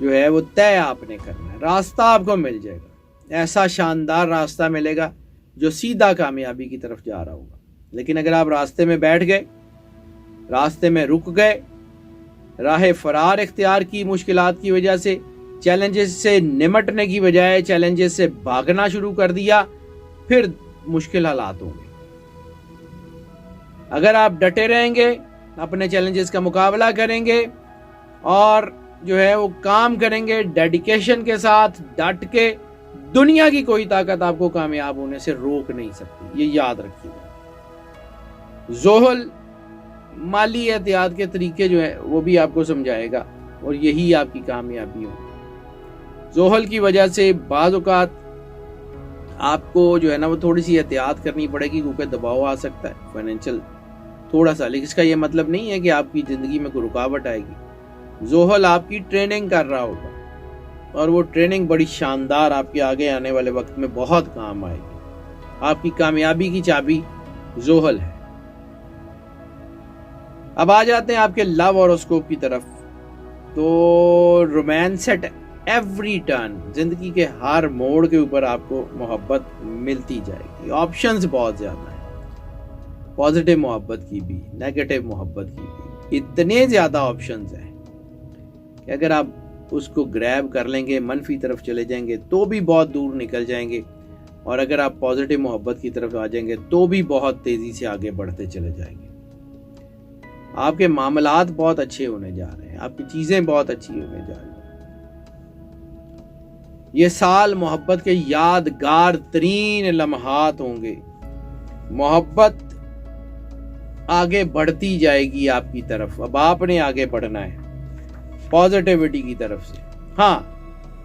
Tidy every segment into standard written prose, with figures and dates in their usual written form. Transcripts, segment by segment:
جو ہے وہ طے آپ نے کرنا ہے. راستہ آپ کو مل جائے گا, ایسا شاندار راستہ ملے گا جو سیدھا کامیابی کی طرف جا رہا ہوگا. لیکن اگر آپ راستے میں بیٹھ گئے, راستے میں رک گئے, راہ فرار اختیار کی مشکلات کی وجہ سے, چیلنجز سے نمٹنے کی بجائے چیلنجز سے بھاگنا شروع کر دیا, پھر مشکل حالات ہوں گے. اگر آپ ڈٹے رہیں گے, اپنے چیلنجز کا مقابلہ کریں گے اور جو ہے وہ کام کریں گے ڈیڈیکیشن کے ساتھ, ڈٹ کے, دنیا کی کوئی طاقت آپ کو کامیاب ہونے سے روک نہیں سکتی. یہ یاد رکھیے گا. زحل مالی احتیاط کے طریقے جو ہے وہ بھی آپ کو سمجھائے گا اور یہی آپ کی کامیابی ہوگی. زحل کی وجہ سے بعض اوقات آپ کو جو ہے نا وہ تھوڑی سی احتیاط کرنی پڑے گی, کیونکہ دباؤ آ سکتا ہے فائنینشیل تھوڑا سا. لیکن اس کا یہ مطلب نہیں ہے کہ آپ کی زندگی میں کوئی رکاوٹ آئے گی. زحل آپ کی ٹریننگ کر رہا ہوگا اور وہ ٹریننگ بڑی شاندار آپ کے آگے آنے والے وقت میں بہت کام آئے گی. آپ کی کامیابی کی چابی زحل ہے. اب آ جاتے ہیں آپ کے لو ہاروسکوپ کی طرف. تو رومانس ایٹ ایوری ٹرن, زندگی کے ہر موڑ کے اوپر آپ کو محبت ملتی جائے گی. آپشنز بہت زیادہ ہیں, پازیٹیو محبت کی بھی, نیگیٹو محبت کی بھی. اتنے زیادہ آپشنز ہیں کہ اگر آپ اس کو گریب کر لیں گے, منفی طرف چلے جائیں گے تو بھی بہت دور نکل جائیں گے, اور اگر آپ پازیٹیو محبت کی طرف آ جائیں گے تو بھی بہت تیزی سے آگے بڑھتے چلے جائیں گے. آپ کے معاملات بہت اچھے ہونے جا رہے ہیں, آپ کی چیزیں بہت اچھی ہونے جا رہی ہیں. یہ سال محبت کے یادگار ترین لمحات ہوں گے. محبت آگے بڑھتی جائے گی آپ کی طرف. اب آپ نے آگے بڑھنا ہے پازیٹیوٹی کی طرف سے. ہاں,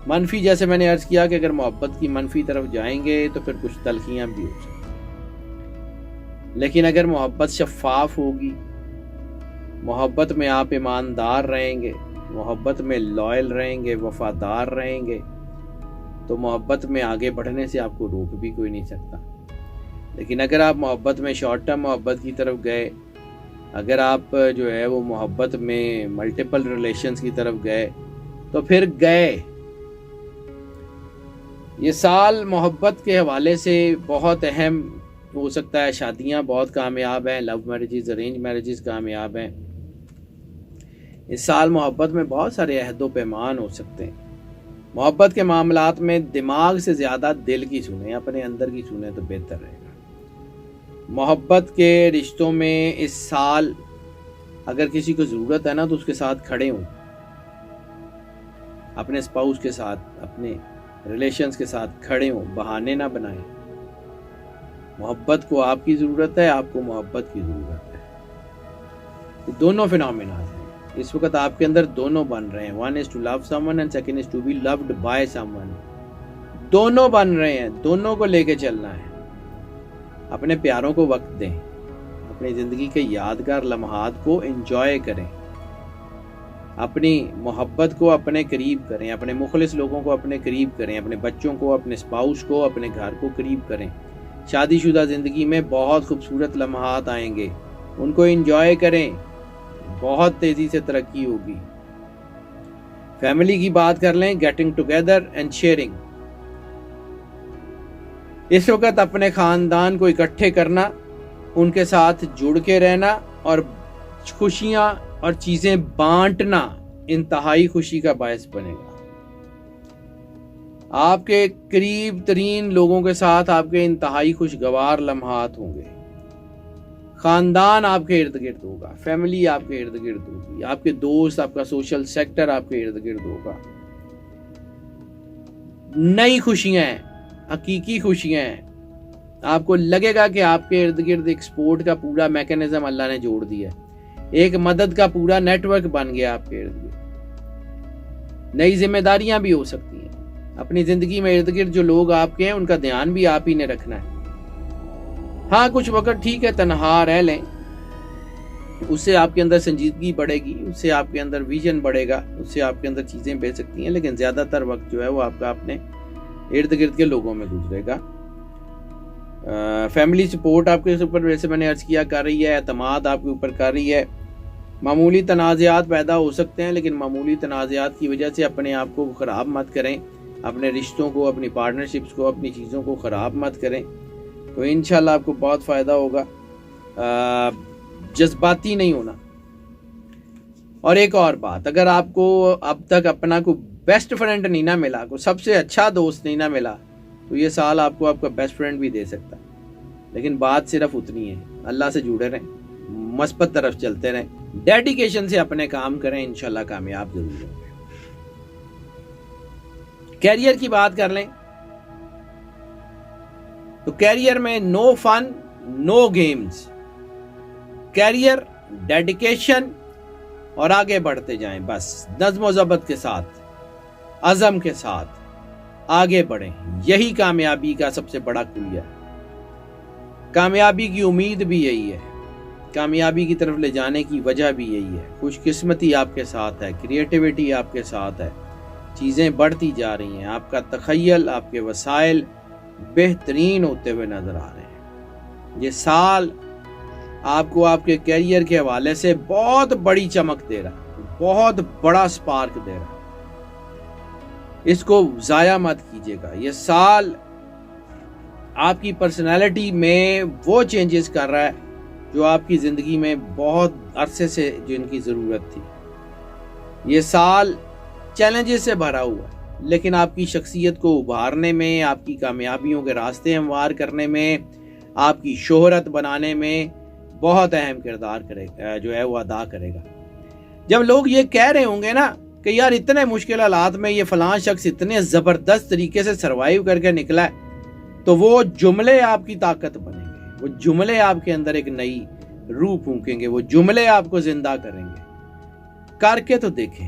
منفی جیسے میں نے عرض کیا کہ اگر محبت کی منفی طرف جائیں گے تو پھر کچھ تلخیاں بھی ہو سکتی ہیں. لیکن اگر محبت شفاف ہوگی, محبت میں آپ ایماندار رہیں گے, محبت میں لائل رہیں گے, وفادار رہیں گے, تو محبت میں آگے بڑھنے سے آپ کو روک بھی کوئی نہیں سکتا. لیکن اگر آپ محبت میں شارٹ ٹرم محبت کی طرف گئے, اگر آپ جو ہے وہ محبت میں ملٹیپل ریلیشنز کی طرف گئے, تو پھر گئے. یہ سال محبت کے حوالے سے بہت اہم ہو سکتا ہے. شادیاں بہت کامیاب ہیں, لو میرجز, ارینج میرجز کامیاب ہیں. اس سال محبت میں بہت سارے عہد و پیمان ہو سکتے ہیں. محبت کے معاملات میں دماغ سے زیادہ دل کی سنیں, اپنے اندر کی سنیں تو بہتر رہے گا. محبت کے رشتوں میں اس سال اگر کسی کو ضرورت ہے نا تو اس کے ساتھ کھڑے ہوں, اپنے اسپاؤس کے ساتھ, اپنے ریلیشنز کے ساتھ کھڑے ہوں, بہانے نہ بنائیں. محبت کو آپ کی ضرورت ہے, آپ کو محبت کی ضرورت ہے. یہ دونوں فینومینا ہیں اس وقت آپ کے اندر, دونوں بن رہے ہیں. One is to love someone and second is to be loved by someone. دونوں بن رہے ہیں, دونوں کو لے کے چلنا ہے. اپنے پیاروں کو وقت دیں, اپنی زندگی کے یادگار لمحات کو انجوائے کریں, اپنی محبت کو اپنے قریب کریں, اپنے مخلص لوگوں کو اپنے قریب کریں, اپنے بچوں کو, اپنے اسپاؤس کو, اپنے گھر کو قریب کریں. شادی شدہ زندگی میں بہت خوبصورت لمحات آئیں گے, ان کو انجوائے کریں, بہت تیزی سے ترقی ہوگی. فیملی کی بات کر لیں, گیٹنگ ٹوگیدر اینڈ شیئرنگ. اس وقت اپنے خاندان کو اکٹھے کرنا, ان کے ساتھ جڑ کے رہنا اور خوشیاں اور چیزیں بانٹنا انتہائی خوشی کا باعث بنے گا. آپ کے قریب ترین لوگوں کے ساتھ آپ کے انتہائی خوشگوار لمحات ہوں گے. خاندان آپ کے ارد گرد ہوگا, فیملی آپ کے ارد گرد ہوگی, آپ کے دوست, آپ کا سوشل سیکٹر آپ کے ارد گرد ہوگا. نئی خوشیاں ہیں, حقیقی خوشیاں ہیں. آپ کو لگے گا کہ آپ کے ارد گرد ایک سپورٹ کا پورا میکینزم اللہ نے جوڑ دیا ہے, ایک مدد کا پورا نیٹ ورک بن گیا آپ کے ارد گرد. نئی ذمہ داریاں بھی ہو سکتی ہیں. اپنی زندگی میں ارد گرد جو لوگ آپ کے ہیں ان کا دھیان بھی آپ ہی نے رکھنا ہے. ہاں, کچھ وقت ٹھیک ہے تنہا رہ لیں, اس سے آپ کے اندر سنجیدگی بڑھے گی, اس سے آپ کے اندر ویژن بڑھے گا, اس سے آپ کے اندر چیزیں بڑھ سکتی ہیں. لیکن زیادہ تر وقت جو ہے وہ آپ کا اپنے ارد گرد کے لوگوں میں گزرے گا. فیملی سپورٹ آپ کے اوپر, ویسے میں نے عرض کیا, کر رہی ہے. اعتماد آپ کے اوپر کر رہی ہے. معمولی تنازعات پیدا ہو سکتے ہیں، لیکن معمولی تنازعات کی وجہ سے اپنے آپ کو خراب مت کریں، اپنے رشتوں کو، اپنی پارٹنرشپس کو، اپنی چیزوں کو خراب مت کریں، تو انشاءاللہ آپ کو بہت فائدہ ہوگا۔ جذباتی نہیں ہونا۔ اور ایک اور بات، اگر آپ کو اب تک اپنا کوئی بیسٹ فرینڈ نہیں نہ ملا، کوئی سب سے اچھا دوست نہیں نہ ملا، تو یہ سال آپ کو آپ کا بیسٹ فرینڈ بھی دے سکتا ہے، لیکن بات صرف اتنی ہے، اللہ سے جڑے رہیں، مثبت طرف چلتے رہیں، ڈیڈیکیشن سے اپنے کام کریں، انشاءاللہ کامیاب ضرور ہوں گے۔ کیریئر کی بات کر لیں تو کیریئر میں نو فن نو گیمز، کیریئر ڈیڈیکیشن اور آگے بڑھتے جائیں، بس نظم و ضبط کے ساتھ، عزم کے ساتھ آگے بڑھیں، یہی کامیابی کا سب سے بڑا کلیہ ہے۔ کامیابی کی امید بھی یہی ہے، کامیابی کی طرف لے جانے کی وجہ بھی یہی ہے۔ خوش قسمتی آپ کے ساتھ ہے، کریٹیوٹی آپ کے ساتھ ہے، چیزیں بڑھتی جا رہی ہیں، آپ کا تخیل، آپ کے وسائل بہترین ہوتے ہوئے نظر آ رہے ہیں۔ یہ سال آپ کو آپ کے کیریئر کے حوالے سے بہت بڑی چمک دے رہا ہے، بہت بڑا سپارک دے رہا ہے، اس کو ضائع مت کیجیے گا۔ یہ سال آپ کی پرسنالٹی میں وہ چینجز کر رہا ہے جو آپ کی زندگی میں بہت عرصے سے جن کی ضرورت تھی۔ یہ سال چیلنجز سے بھرا ہوا ہے، لیکن آپ کی شخصیت کو ابھارنے میں، آپ کی کامیابیوں کے راستے ہموار کرنے میں، آپ کی شہرت بنانے میں بہت اہم کردار جو ہے وہ ادا کرے گا۔ جب لوگ یہ کہہ رہے ہوں گے نا کہ یار اتنے مشکل حالات میں یہ فلاں شخص اتنے زبردست طریقے سے سروائیو کر کے نکلا ہے، تو وہ جملے آپ کی طاقت بنیں گے، وہ جملے آپ کے اندر ایک نئی روح پھونکیں گے، وہ جملے آپ کو زندہ کریں گے۔ کر کے تو دیکھیں۔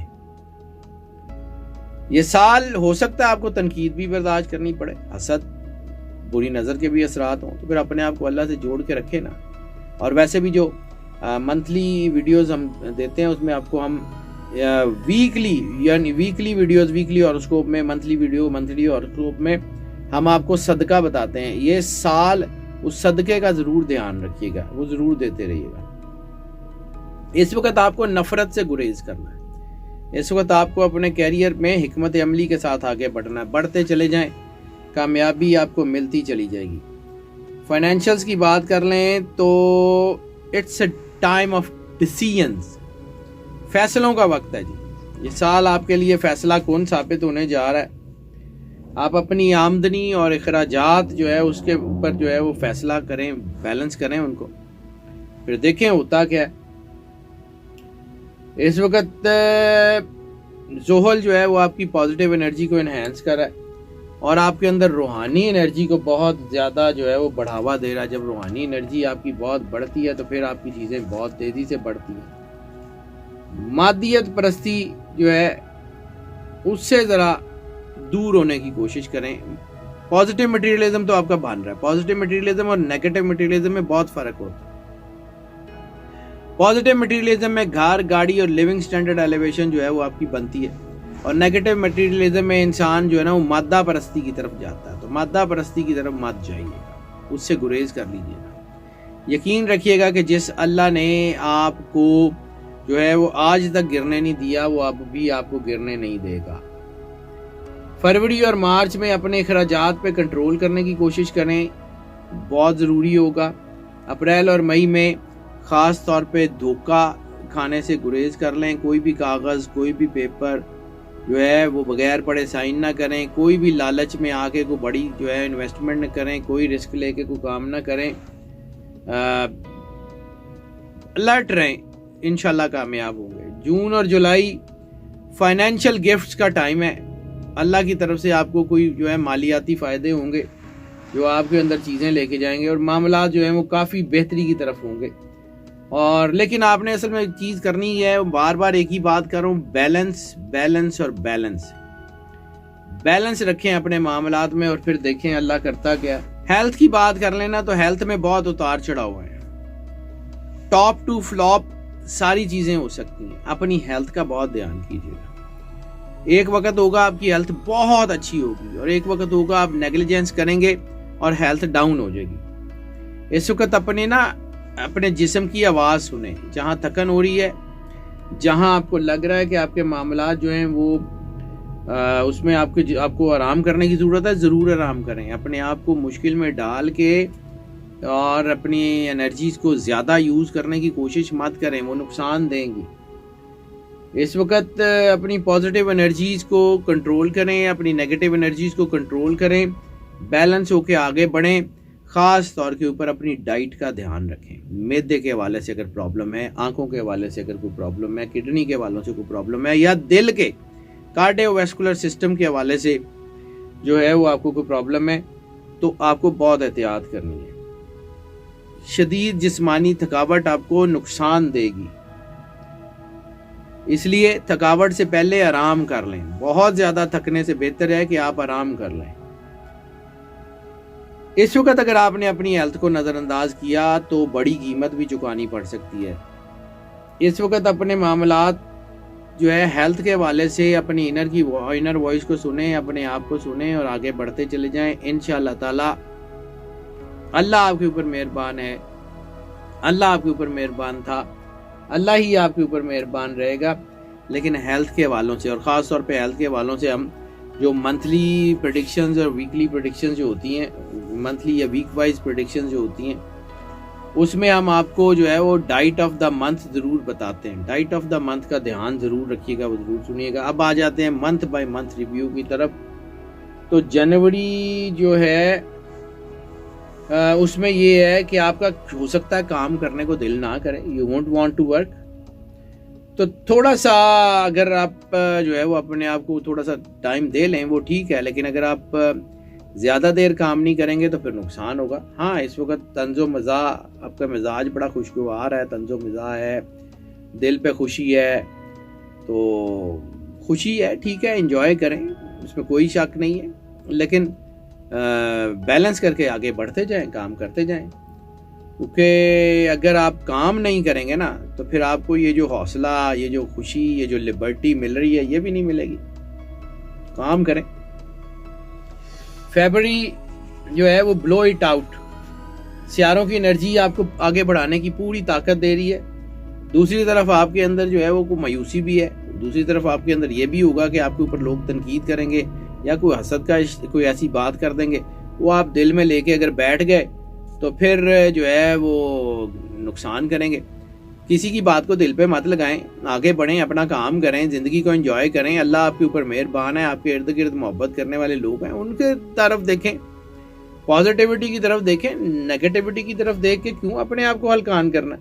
یہ سال ہو سکتا ہے آپ کو تنقید بھی برداشت کرنی پڑے، حسد، بری نظر کے بھی اثرات ہوں، تو پھر اپنے آپ کو اللہ سے جوڑ کے رکھے نا۔ اور ویسے بھی جو منتھلی ویڈیوز ہم دیتے ہیں اس میں آپ کو ہم ویکلی ویڈیوز اور اس کو میں منتھلی اور اس میں ہم آپ کو صدقہ بتاتے ہیں۔ یہ سال اس صدقے کا ضرور دھیان رکھیے گا، وہ ضرور دیتے رہیے گا۔ اس وقت آپ کو نفرت سے گریز کرنا ہے، اس وقت آپ کو اپنے کیریئر میں حکمت عملی کے ساتھ آگے بڑھنا ہے، بڑھتے چلے جائیں، کامیابی آپ کو ملتی چلی جائے گی۔ فائنینشلز کی بات کر لیں تو it's a time of decisions, فیصلوں کا وقت ہے جی۔ یہ سال آپ کے لیے فیصلہ کون ثابت ہونے جا رہا ہے۔ آپ اپنی آمدنی اور اخراجات جو ہے اس کے اوپر جو ہے وہ فیصلہ کریں، بیلنس کریں ان کو، پھر دیکھیں ہوتا کیا ہے۔ اس وقت زحل جو ہے وہ آپ کی پازیٹیو انرجی کو انہینس کر رہا ہے اور آپ کے اندر روحانی انرجی کو بہت زیادہ جو ہے وہ بڑھاوا دے رہا ہے۔ جب روحانی انرجی آپ کی بہت بڑھتی ہے تو پھر آپ کی چیزیں بہت تیزی سے بڑھتی ہیں۔ مادیت پرستی جو ہے اس سے ذرا دور ہونے کی کوشش کریں۔ پازیٹیو مٹیریلزم تو آپ کا بن رہا ہے، پازیٹیو مٹیریلزم اور نیگیٹو مٹیریلزم میں بہت فرق ہوتا ہے۔ پازیٹیو مٹیریلزم میں گھر، گاڑی اور لیونگ سٹینڈرڈ ایلیویشن جو ہے وہ آپ کی بنتی ہے، اور نیگیٹو مٹیریلزم میں انسان جو ہے نا وہ مادہ پرستی کی طرف جاتا ہے۔ تو مادہ پرستی کی طرف مت جائیے گا، اس سے گریز کر لیجیے گا۔ یقین رکھیے گا کہ جس اللہ نے آپ کو جو ہے وہ آج تک گرنے نہیں دیا، وہ اب بھی آپ کو گرنے نہیں دے گا۔ فروری اور مارچ میں اپنے اخراجات پہ کنٹرول کرنے کی کوشش کریں، بہت ضروری ہوگا۔ اپریل اور مئی میں خاص طور پہ دھوکہ کھانے سے گریز کر لیں۔ کوئی بھی کاغذ، کوئی بھی پیپر جو ہے وہ بغیر پڑھے سائن نہ کریں، کوئی بھی لالچ میں آ کے کوئی بڑی جو ہے انویسٹمنٹ نہ کریں، کوئی رسک لے کے کوئی کام نہ کریں۔ الرٹ رہیں، انشاءاللہ کامیاب ہوں گے۔ جون اور جولائی فائنینشل گفٹس کا ٹائم ہے، اللہ کی طرف سے آپ کو کوئی جو ہے مالیاتی فائدے ہوں گے جو آپ کے اندر چیزیں لے کے جائیں گے، اور معاملات جو ہیں وہ کافی بہتری کی طرف ہوں گے۔ اور لیکن آپ نے اصل میں ایک چیز کرنی ہے، بار بار ایک ہی بات کر رہا ہوں، بیلنس اور بیلنس رکھیں اپنے معاملات میں، اور پھر دیکھیں اللہ کرتا کیا۔ ہیلتھ کی بات کر لینا تو ہیلتھ میں بہت اتار چڑھاؤ ہیں، ٹاپ ٹو فلاپ ساری چیزیں ہو سکتی ہیں۔ اپنی ہیلتھ کا بہت دھیان کیجیے گا۔ ایک وقت ہوگا آپ کی ہیلتھ بہت اچھی ہوگی، اور ایک وقت ہوگا آپ نیگلیجنس کریں گے اور ہیلتھ ڈاؤن ہو جائے گی۔ اس وقت اپنے جسم کی آواز سنیں، جہاں تھکن ہو رہی ہے جہاں آپ کو لگ رہا ہے کہ آپ کے معاملات جو ہیں وہ اس میں آپ کو آرام کرنے کی ضرورت ہے، ضرور آرام کریں. اپنے آپ کو مشکل میں ڈال کے اور اپنی انرجیز کو زیادہ یوز کرنے کی کوشش مت کریں، وہ نقصان دیں گی. اس وقت اپنی پازیٹیو انرجیز کو کنٹرول کریں، اپنی نیگیٹو انرجیز کو کنٹرول کریں، بیلنس ہو کے آگے بڑھیں. خاص طور کے اوپر اپنی ڈائٹ کا دھیان رکھیں. معدے کے حوالے سے اگر پرابلم ہے، آنکھوں کے حوالے سے اگر کوئی پرابلم ہے، کڈنی کے حوالے سے کوئی پرابلم ہے، یا دل کے کارڈیو ویسکولر سسٹم کے حوالے سے جو ہے وہ آپ کو کوئی پرابلم ہے، تو آپ کو بہت احتیاط کرنی ہے. شدید جسمانی تھکاوٹ آپ کو نقصان دے گی، اس لیے تھکاوٹ سے پہلے آرام کر لیں. بہت زیادہ تھکنے سے بہتر ہے کہ آپ آرام کر لیں. اس وقت اگر آپ نے اپنی ہیلتھ کو نظر انداز کیا تو بڑی قیمت بھی چکانی پڑ سکتی ہے. اس وقت اپنے معاملات جو ہے ہیلتھ کے حوالے سے اپنی انر وائس کو سنیں، اپنے آپ کو سنیں اور آگے بڑھتے چلے جائیں. انشاءاللہ تعالی اللہ آپ کے اوپر مہربان ہے، اللہ آپ کے اوپر مہربان تھا، اللہ ہی آپ کے اوپر مہربان رہے گا. لیکن ہیلتھ کے حوالوں سے، اور خاص طور پہ ہیلتھ کے حوالوں سے، ہم جو منتھلی پریڈکشنز اور ویکلی پریڈکشنز جو ہوتی ہیں، منتھلی یا ویک وائز پریڈکشنز جو ہوتی ہیں، اس میں ہم آپ کو جو ہے وہ ڈائٹ آف دا منتھ ضرور بتاتے ہیں. ڈائٹ آف دا منتھ کا دھیان ضرور رکھیے گا، وہ ضرور سنیے گا. اب آ جاتے ہیں منتھ بائی منتھ ریویو کی طرف. تو جنوری جو ہے اس میں یہ ہے کہ آپ کا ہو سکتا ہے کام کرنے کو دل نہ کرے، you won't want to work. تو تھوڑا سا اگر آپ جو ہے وہ اپنے آپ کو تھوڑا سا ٹائم دے لیں وہ ٹھیک ہے، لیکن اگر آپ زیادہ دیر کام نہیں کریں گے تو پھر نقصان ہوگا. ہاں اس وقت طنز و مزاح، آپ کا مزاج بڑا خوشگوار ہے، طنز و مزاح ہے، دل پہ خوشی ہے، تو خوشی ہے، ٹھیک ہے، انجوائے کریں، اس میں کوئی شک نہیں ہے. لیکن بیلنس کر کے آگے بڑھتے جائیں، کام کرتے جائیں. کیونکہ اگر آپ کام نہیں کریں گے نا تو پھر آپ کو یہ جو حوصلہ، یہ جو خوشی، یہ جو لبرٹی مل رہی ہے، یہ بھی نہیں ملے گی. کام کریں. فیبرری جو ہے وہ بلو اٹ آؤٹ، سیاروں کی انرجی آپ کو آگے بڑھانے کی پوری طاقت دے رہی ہے. دوسری طرف آپ کے اندر جو ہے وہ کوئی مایوسی بھی ہے، دوسری طرف آپ کے اندر یہ بھی ہوگا کہ آپ کے اوپر لوگ تنقید کریں گے یا کوئی حسد کا کوئی ایسی بات کر دیں گے، وہ آپ دل میں لے کے اگر بیٹھ گئے تو پھر جو ہے وہ نقصان کریں گے. کسی کی بات کو دل پہ مت لگائیں، آگے بڑھیں، اپنا کام کریں، زندگی کو انجوائے کریں. اللہ آپ کے اوپر مہربان ہے، آپ کے ارد گرد محبت کرنے والے لوگ ہیں، ان کے طرف دیکھیں، پازیٹیوٹی کی طرف دیکھیں. نیگیٹیوٹی کی طرف دیکھ کے کیوں اپنے آپ کو ہلکان کرنا؟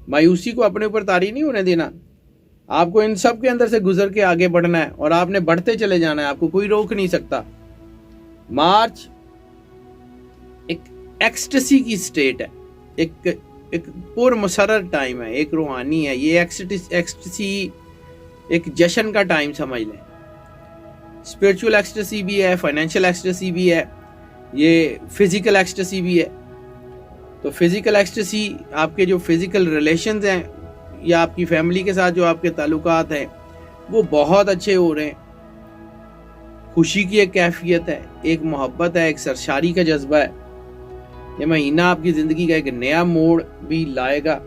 مایوسی کو اپنے اوپر طاری نہیں ہونے دینا. آپ کو ان سب کے اندر سے گزر کے آگے بڑھنا ہے اور آپ نے بڑھتے چلے جانا ہے، آپ کو کوئی روک نہیں سکتا. مارچ ایک ایکسٹسی کی سٹیٹ ہے، ایک پر مسرر ٹائم ہے، ایک روحانی ہے. یہ ایکسٹسی ایک جشن کا ٹائم سمجھ لیں. اسپرچول ایکسٹسی بھی ہے، فائنینشیل ایکسٹسی بھی ہے، یہ فزیکل ایکسٹسی بھی ہے. تو فزیکل ایکسٹسی آپ کے جو فزیکل ریلیشنز ہیں یا آپ کی فیملی کے ساتھ جو آپ کے تعلقات ہیں وہ بہت اچھے ہو رہے ہیں. خوشی کی ایک کیفیت ہے، ایک محبت ہے، ایک سرشاری کا جذبہ ہے. یہ مہینہ آپ کی زندگی کا ایک نیا موڑ بھی لائے گا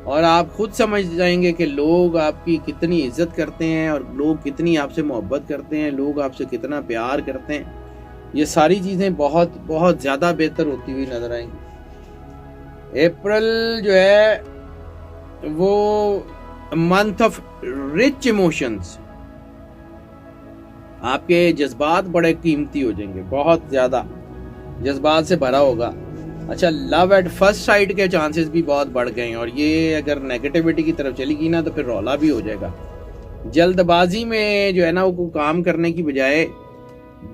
اور آپ خود سمجھ جائیں گے کہ لوگ آپ کی کتنی عزت کرتے ہیں اور لوگ کتنی آپ سے محبت کرتے ہیں، لوگ آپ سے کتنا پیار کرتے ہیں. یہ ساری چیزیں بہت بہت زیادہ بہتر ہوتی ہوئی نظر آئیں گی. اپریل جو ہے وہ منتھ آف رچ ایموشنز، آپ کے جذبات بڑے قیمتی ہو جائیں گے، بہت زیادہ جذبات سے بھرا ہوگا. اچھا، لو ایٹ فرسٹ سائٹ کے چانسز بھی بہت بڑھ گئے ہیں اور یہ اگر نیگیٹیوٹی کی طرف چلی گئی نا تو پھر رولا بھی ہو جائے گا. جلد بازی میں جو ہے نا وہ کام کرنے کی بجائے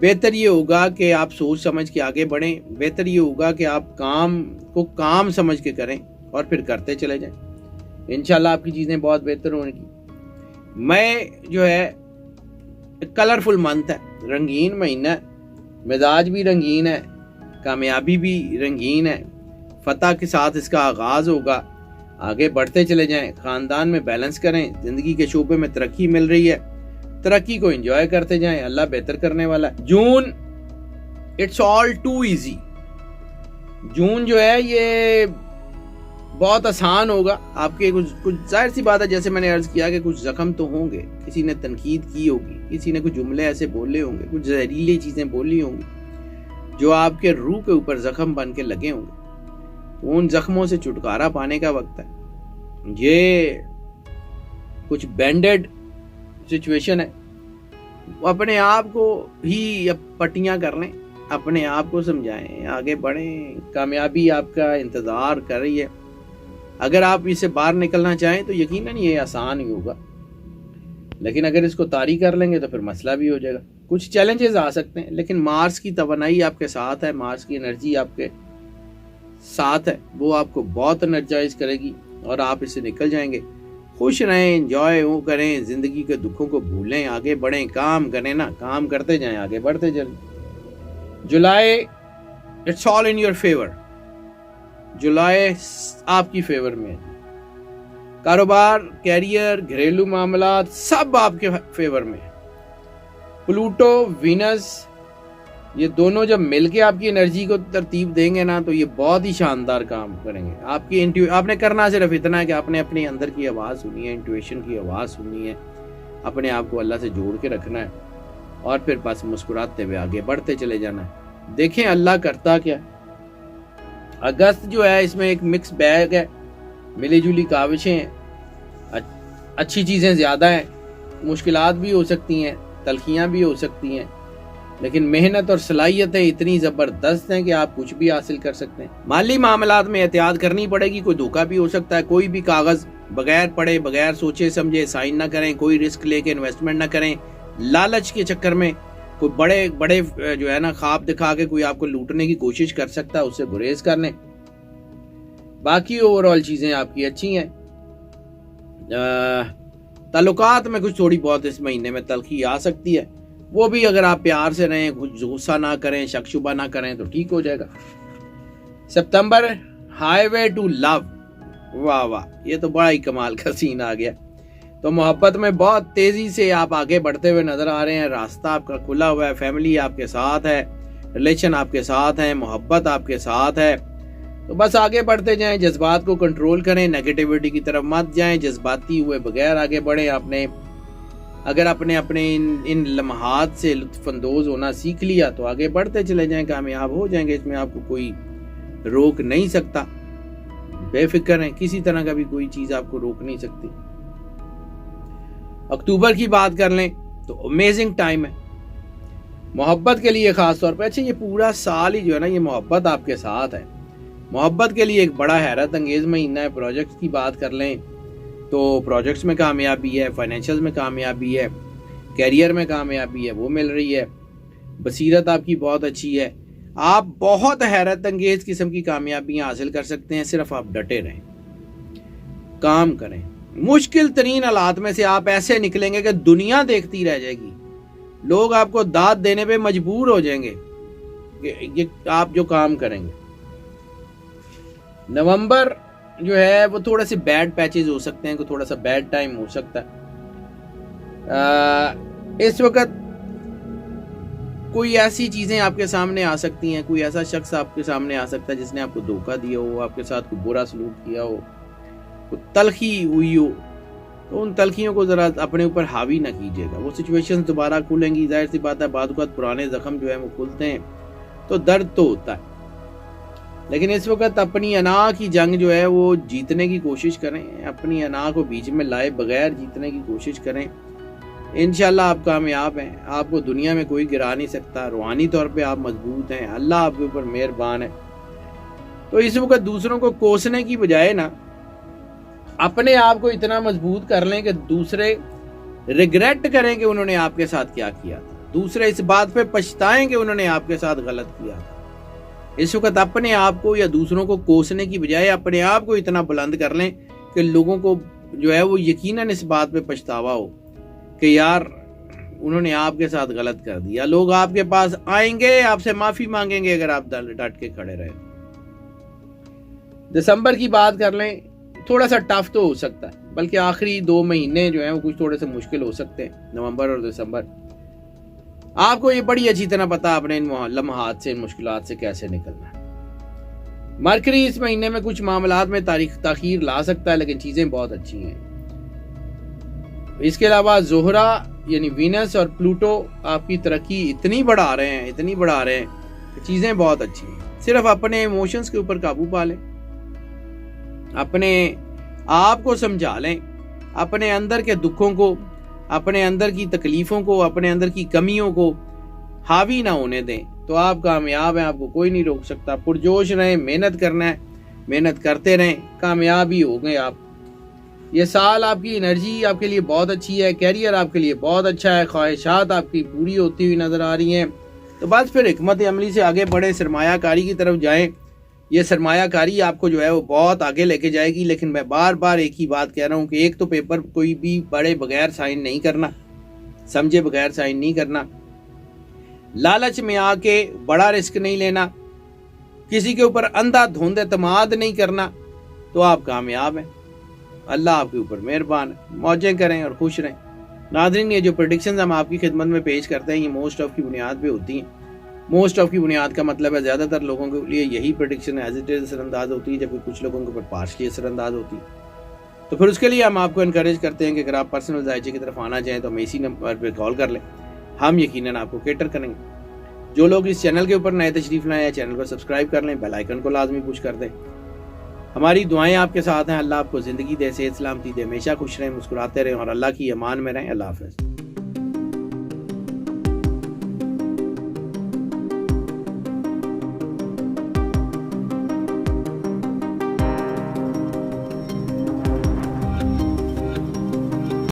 بہتر یہ ہوگا کہ آپ سوچ سمجھ کے آگے بڑھیں. بہتر یہ ہوگا کہ آپ کام کو کام سمجھ کے کریں اور پھر کرتے چلے جائیں. انشاءاللہ آپ کی چیزیں بہت بہتر ہونے کی. مئی جو ہے کلرفل منتھ ہے، رنگین مہینہ ہے، مزاج بھی رنگین ہے، کامیابی بھی رنگین ہے. فتح کے ساتھ اس کا آغاز ہوگا. آگے بڑھتے چلے جائیں، خاندان میں بیلنس کریں، زندگی کے شعبے میں ترقی مل رہی ہے، ترقی کو انجوائے کرتے جائیں، اللہ بہتر کرنے والا ہے. جون اٹس آل ٹو ایزی. جون جو ہے یہ بہت آسان ہوگا آپ کے کچھ ظاہر سی بات ہے جیسے میں نے عرض کیا کہ کچھ زخم تو ہوں گے, کسی نے تنقید کی ہوگی, کسی نے کچھ جملے ایسے بولے ہوں گے, کچھ زہریلی چیزیں بولی ہوں گی جو آپ کے روح کے اوپر زخم بن کے لگے ہوں گے. ان زخموں سے چھٹکارا پانے کا وقت ہے. یہ کچھ بینڈڈ سچویشن ہے, اپنے آپ کو ہی پٹیاں کر لیں, اپنے آپ کو سمجھائیں, آگے بڑھیں, کامیابی آپ کا انتظار کر رہی ہے. اگر آپ اس سے باہر نکلنا چاہیں تو یقیناً یہ آسان ہی ہوگا, لیکن اگر اس کو طاری کر لیں گے تو پھر مسئلہ بھی ہو جائے گا. کچھ چیلنجز آ سکتے ہیں, لیکن مارس کی توانائی آپ کے ساتھ ہے, مارس کی انرجی آپ کے ساتھ ہے, وہ آپ کو بہت انرجائز کرے گی اور آپ اس سے نکل جائیں گے. خوش رہیں, انجوائے کریں, زندگی کے دکھوں کو بھولیں, آگے بڑھیں, کام کریں نا, کام کرتے جائیں, آگے بڑھتے چلیں. July it's all in your favour. جولائی آپ کی فیور میں ہے. کاروبار, کیریئر, گھریلو معاملات سب آپ کے فیور میں ہے. پلوٹو, وینس, یہ دونوں جب مل کے آپ کی انرجی کو ترتیب دیں گے نا تو یہ بہت ہی شاندار کام کریں گے. آپ نے کرنا صرف اتنا ہے کہ آپ نے اپنے اندر کی آواز سنی ہے, انٹویشن کی آواز سنی ہے, اپنے آپ کو اللہ سے جوڑ کے رکھنا ہے اور پھر بس مسکراتے ہوئے آگے بڑھتے چلے جانا ہے. دیکھیں اللہ کرتا کیا. اگست جو ہے اس میں ایک مکس بیگ ہے, ملی جلی کاوشیں ہیں, اچھی چیزیں زیادہ ہیں, مشکلات بھی ہو سکتی ہیں, تلخیاں بھی ہو سکتی ہیں, لیکن محنت اور صلاحیتیں اتنی زبردست ہیں کہ آپ کچھ بھی حاصل کر سکتے ہیں. مالی معاملات میں احتیاط کرنی پڑے گی, کوئی دھوکہ بھی ہو سکتا ہے. کوئی بھی کاغذ بغیر پڑھے, بغیر سوچے سمجھے سائن نہ کریں, کوئی رسک لے کے انویسٹمنٹ نہ کریں. لالچ کے چکر میں کوئی بڑے بڑے جو ہے نا خواب دکھا کے کوئی آپ کو لوٹنے کی کوشش کر سکتا ہے, اس سے گریز کر لیں. باقی اوور آل چیزیں آپ کی اچھی ہیں. تعلقات میں کچھ تھوڑی بہت اس مہینے میں تلخی آ سکتی ہے, وہ بھی اگر آپ پیار سے رہیں, کچھ غصہ نہ کریں, شک شبہ نہ کریں تو ٹھیک ہو جائے گا. ستمبر, ہائی وے ٹو لو. واہ واہ, یہ تو بڑا ہی کمال کا سین آ گیا. تو محبت میں بہت تیزی سے آپ آگے بڑھتے ہوئے نظر آ رہے ہیں. راستہ آپ کا کھلا ہوا ہے, فیملی آپ کے ساتھ ہے, ریلیشن آپ کے ساتھ ہیں, محبت آپ کے ساتھ ہے. تو بس آگے بڑھتے جائیں, جذبات کو کنٹرول کریں, نیگیٹیوٹی کی طرف مت جائیں, جذباتی ہوئے بغیر آگے بڑھیں. اگر اپنے ان لمحات سے لطف اندوز ہونا سیکھ لیا تو آگے بڑھتے چلے جائیں, کامیاب ہو جائیں گے. اس میں آپ کو کوئی روک نہیں سکتا. بے فکر ہیں, کسی طرح کا بھی کوئی چیز آپ کو روک نہیں سکتی. اکتوبر کی بات کر لیں تو امیزنگ ٹائم ہے محبت کے لیے خاص طور پہ. اچھا, یہ پورا سال ہی جو ہے نا یہ محبت آپ کے ساتھ ہے. محبت کے لیے ایک بڑا حیرت انگیز مہینہ ہے. پروجیکٹس کی بات کر لیں تو پروجیکٹس میں کامیابی ہے, فائنینشل میں کامیابی ہے, کیریئر میں کامیابی ہے, وہ مل رہی ہے. بصیرت آپ کی بہت اچھی ہے, آپ بہت حیرت انگیز قسم کی کامیابیاں حاصل کر سکتے ہیں. صرف آپ ڈٹے رہیں, کام کریں. مشکل ترین حالات میں سے آپ ایسے نکلیں گے کہ دنیا دیکھتی رہ جائے گی. لوگ آپ کو داد دینے پہ مجبور ہو جائیں گے کہ یہ آپ جو کام کریں گے. نومبر جو ہے وہ تھوڑے سے بیڈ پیچز ہو سکتے ہیں, تھوڑا سا بیڈ ٹائم ہو سکتا ہے. اس وقت کوئی ایسی چیزیں آپ کے سامنے آ سکتی ہیں, کوئی ایسا شخص آپ کے سامنے آ سکتا ہے جس نے آپ کو دھوکہ دیا ہو, آپ کے ساتھ کوئی برا سلوک کیا ہو, کوئی تلخی ہوئی ہو, تو ان تلخیوں کو ذرا اپنے اوپر حاوی نہ کیجیے گا. وہ سچویشن دوبارہ کھلیں گی, ظاہر سی بات ہے, بعض اوقات پرانے زخم جو ہیں وہ کھلتے ہیں تو درد تو ہوتا ہے, لیکن اس وقت اپنی انا کی جنگ جو ہے وہ جیتنے کی کوشش کریں. اپنی انا کو بیچ میں لائے بغیر جیتنے کی کوشش کریں. انشاءاللہ آپ کامیاب ہیں, آپ کو دنیا میں کوئی گرا نہیں سکتا. روحانی طور پہ آپ مضبوط ہیں, اللہ آپ کے اوپر مہربان ہے. تو اس وقت دوسروں کو کوسنے کی بجائے نا اپنے آپ کو اتنا مضبوط کر لیں کہ دوسرے ریگریٹ کریں کہ انہوں نے آپ کے ساتھ کیا کیا تھا, دوسرے اس بات پہ پچھتائیں کہ انہوں نے آپ کے ساتھ غلط کیا تھا. اس وقت اپنے آپ کو یا دوسروں کو کوسنے کی بجائے اپنے آپ کو اتنا بلند کر لیں کہ لوگوں کو جو ہے وہ یقیناً اس بات پہ پچھتاوا ہو کہ یار انہوں نے آپ کے ساتھ غلط کر دیا. لوگ آپ کے پاس آئیں گے, آپ سے معافی مانگیں گے اگر آپ ڈٹ کے کھڑے رہے. دسمبر کی بات کر لیں, تھوڑا سا ٹف تو ہو سکتا ہے, بلکہ آخری 2 مہینے جو ہیں وہ کچھ تھوڑے سے مشکل ہو سکتے ہیں, نومبر اور دسمبر. آپ کو یہ بڑی اچھی طرح پتا اپنے ان لمحات سے, ان مشکلات سے کیسے نکلنا ہے. مرکری اس مہینے میں کچھ معاملات میں تاخیر لا سکتا ہے، لیکن چیزیں بہت اچھی ہیں۔ اس کے علاوہ زہرہ یعنی وینس اور پلوٹو آپ کی ترقی اتنی بڑھا رہے ہیں کہ چیزیں بہت اچھی ہیں۔ صرف اپنے ایموشنز کے اوپر قابو پا لیں، اپنے آپ کو سمجھا لیں، اپنے اندر کے دکھوں کو، اپنے اندر کی تکلیفوں کو، اپنے اندر کی کمیوں کو حاوی نہ ہونے دیں، تو آپ کامیاب ہیں، آپ کو کوئی نہیں روک سکتا۔ پرجوش رہیں، محنت کرنا ہے، محنت کرتے رہیں، کامیاب ہی ہو گئے آپ۔ یہ سال آپ کی انرجی آپ کے لیے بہت اچھی ہے، کیریئر آپ کے لیے بہت اچھا ہے، خواہشات آپ کی پوری ہوتی ہوئی نظر آ رہی ہیں، تو بس پھر حکمت عملی سے آگے بڑھیں، سرمایہ کاری کی طرف جائیں۔ یہ سرمایہ کاری آپ کو جو ہے وہ بہت آگے لے کے جائے گی، لیکن میں بار بار ایک ہی بات کہہ رہا ہوں کہ ایک تو پیپر کوئی بھی بڑے بغیر سائن نہیں کرنا، سمجھے بغیر سائن نہیں کرنا، لالچ میں آ کے بڑا رسک نہیں لینا، کسی کے اوپر اندھا دھند اعتماد نہیں کرنا، تو آپ کامیاب ہیں۔ اللہ آپ کے اوپر مہربان ہے، موجیں کریں اور خوش رہیں۔ ناظرین، یہ جو پریڈکشنز ہم آپ کی خدمت میں پیش کرتے ہیں، یہ موسٹ آف کی بنیاد پہ ہوتی ہیں۔ موسٹ آف کی بنیاد کا مطلب ہے زیادہ تر لوگوں کے لیے یہی پریڈکشن ایز اٹ از اثر انداز ہوتی ہے، جبکہ کچھ لوگوں کے اوپر پارشلی اثر انداز ہوتی ہے۔ تو پھر اس کے لیے ہم آپ کو انکریج کرتے ہیں کہ اگر آپ پرسنل ذائچے کی طرف آنا چاہیں تو ہم اسی نمبر پہ کال کر لیں، ہم یقیناً آپ کو کیٹر کریں گے۔ جو لوگ اس چینل کے اوپر نئے تشریف لائیں، چینل کو سبسکرائب کر لیں، بیل آئیکن کو لازمی پش کر دیں۔ ہماری دعائیں آپ کے ساتھ ہیں، اللہ آپ کو زندگی دے، صحت سلامتی دے، ہمیشہ خوش رہیں، مسکراتے رہیں اور اللہ کی امان میں رہیں۔ اللہ حافظ۔